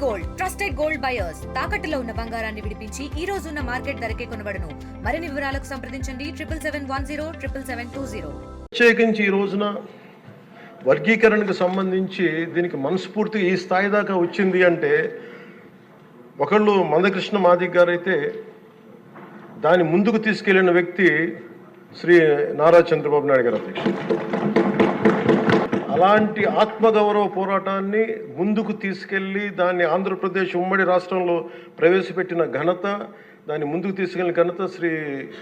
Gold trusted gold buyers తాకట్టులో ఉన్న బంగారాన్ని విడిపించి ఈ రోజు ఉన్న మార్కెట్ ధరకే కొనబడును. మరిన్ని వివరాలకు సంప్రదించండి 7771077720. ప్రత్యేకించి ఈ రోజున వర్గీకరణకు సంబంధించి దీనికి మనస్ఫూర్తిగా ఈ స్థాయి దాకా వచ్చింది అంటే ఒకళ్ళు మందకృష్ణ మాదిక్ గారు అయితే దాన్ని ముందుకు తీసుకెళ్లిన వ్యక్తి శ్రీ నారా చంద్రబాబు నాయుడు గారు అధ్యక్షుడు. అలాంటి ఆత్మగౌరవ పోరాటాన్ని ముందుకు తీసుకెళ్లి దాన్ని ఆంధ్రప్రదేశ్ ఉమ్మడి రాష్ట్రంలో ప్రవేశపెట్టిన ఘనత, దాన్ని ముందుకు తీసుకెళ్లిన ఘనత శ్రీ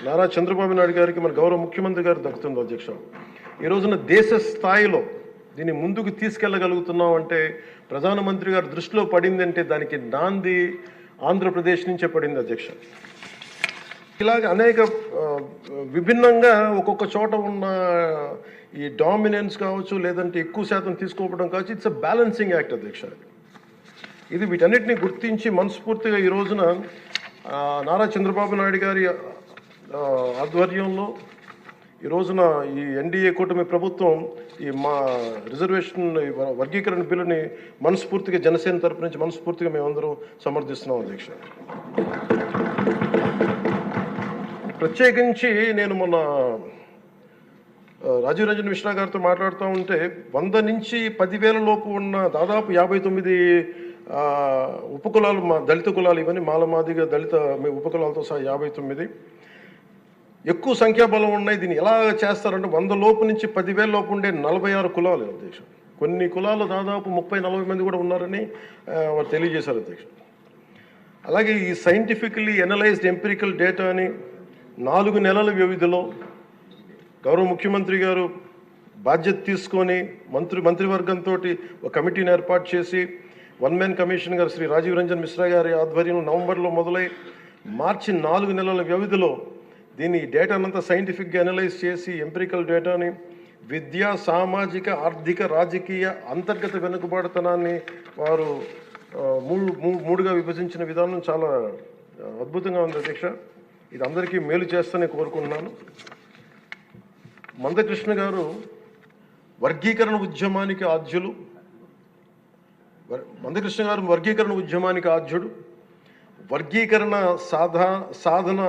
నారా చంద్రబాబు నాయుడు గారికి మన గౌరవ ముఖ్యమంత్రి గారు దక్కుతుంది అధ్యక్ష. ఈ రోజున దేశ స్థాయిలో దీన్ని ముందుకు తీసుకెళ్లగలుగుతున్నాం అంటే ప్రధానమంత్రి గారి దృష్టిలో పడింది అంటే దానికి నాంది ఆంధ్రప్రదేశ్ నుంచే పడింది అధ్యక్ష. ఇలాగ అనేక విభిన్నంగా ఒక్కొక్క చోట ఉన్న ఈ డామినెన్స్ కావచ్చు, లేదంటే ఎక్కువ శాతం తీసుకోవడం కావచ్చు, ఇట్స్ అ బ్యాలెన్సింగ్ యాక్ట్ అధ్యక్ష. ఇది వీటన్నిటిని గుర్తించి మనస్ఫూర్తిగా ఈ రోజున నారా చంద్రబాబు నాయుడు గారి ఆధ్వర్యంలో ఈ రోజున ఈ ఎన్డీఏ కూటమి ప్రభుత్వం ఈ మా రిజర్వేషన్ వర్గీకరణ బిల్లుని మనస్ఫూర్తిగా జనసేన తరపు నుంచి మనస్ఫూర్తిగా మేమందరం సమర్థిస్తున్నాం అధ్యక్ష. ప్రత్యేకించి నేను మొన్న రాజీవ్ రంజన్ మిశ్రా గారితో మాట్లాడుతూ ఉంటే 100 నుంచి 10,000 లోపు ఉన్న దాదాపు 59 ఉపకులాలు, మా దళిత కులాలు, ఇవన్నీ మాలమాదిగా దళిత ఉపకులాలతో సహా 59 ఎక్కువ సంఖ్యాబలం ఉన్నాయి. దీన్ని ఎలా చేస్తారంటే 100 లోపు నుంచి 10,000 లోపు ఉండే 46 కులాలు అధ్యక్ష. కొన్ని కులాలు దాదాపు 30-40 మంది కూడా ఉన్నారని వారు తెలియజేశారు అధ్యక్ష. అలాగే ఈ సైంటిఫికలీ ఎనలైజ్డ్ ఎంపిరికల్ డేటాని 4 నెలల వ్యవధిలో గౌరవ ముఖ్యమంత్రి గారు బాధ్యత తీసుకొని మంత్రివర్గంతో ఒక కమిటీని ఏర్పాటు చేసి 1 మ్యాన్ కమిషన్ గారు శ్రీ రాజీవ్ రంజన్ మిశ్రా గారి ఆధ్వర్యంలో నవంబర్లో మొదలై మార్చి 4 నెలల వ్యవధిలో దీన్ని డేటానంతా సైంటిఫిక్గా అనలైజ్ చేసి ఎంపిరికల్ డేటాని విద్య, సామాజిక, ఆర్థిక, రాజకీయ, అంతర్గత వెనుకబాటుతనాన్ని వారు మూడుగా విభజించిన విధానం చాలా అద్భుతంగా ఉంది అధ్యక్ష. ఇది అందరికీ మేలు చేస్తూనే కోరుకుంటున్నాను. మందకృష్ణ గారు వర్గీకరణ ఉద్యమానికి ఆద్యులు. మందకృష్ణ గారు వర్గీకరణ ఉద్యమానికి ఆద్యుడు, వర్గీకరణ సాధన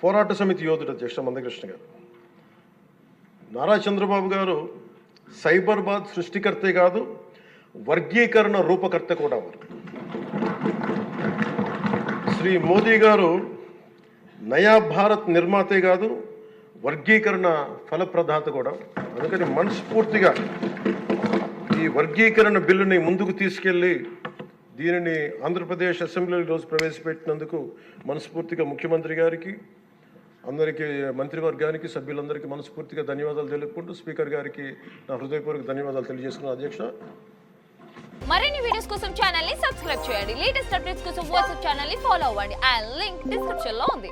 పోరాట సమితి యోధుడు అధ్యక్ష మందకృష్ణ గారు. నారా చంద్రబాబు గారు సైబరాబాద్ సృష్టికర్తే కాదు, వర్గీకరణ రూపకర్త కూడా వారు. శ్రీ మోదీ గారు నయా భారత్ నిర్మాతే కాదు, వర్గీకరణ ఫలప్రదాత కూడా. అందుకని మనస్ఫూర్తిగా ఈ వర్గీకరణ బిల్లుని ముందుకు తీసుకెళ్ళి దీనిని ఆంధ్రప్రదేశ్ అసెంబ్లీలో ఈరోజు ప్రవేశపెట్టినందుకు మనస్ఫూర్తిగా ముఖ్యమంత్రి గారికి, అందరికీ, మంత్రివర్గానికి, సభ్యులందరికీ మనస్ఫూర్తిగా ధన్యవాదాలు తెలుపుకుంటూ స్పీకర్ గారికి నా హృదయపూర్వక ధన్యవాదాలు తెలియజేస్తున్నాను అధ్యక్ష. మరిన్ని వీడియోస్ కోసం ఛానల్ ని సబ్స్క్రైబ్ చేయండి. లేటెస్ట్ అప్డేట్స్ కోసం వాట్సాప్ ఛానల్ ని ఫాలో అవ్వండి. ఆ లింక్ డిస్క్రిప్షన్ లో ఉంది.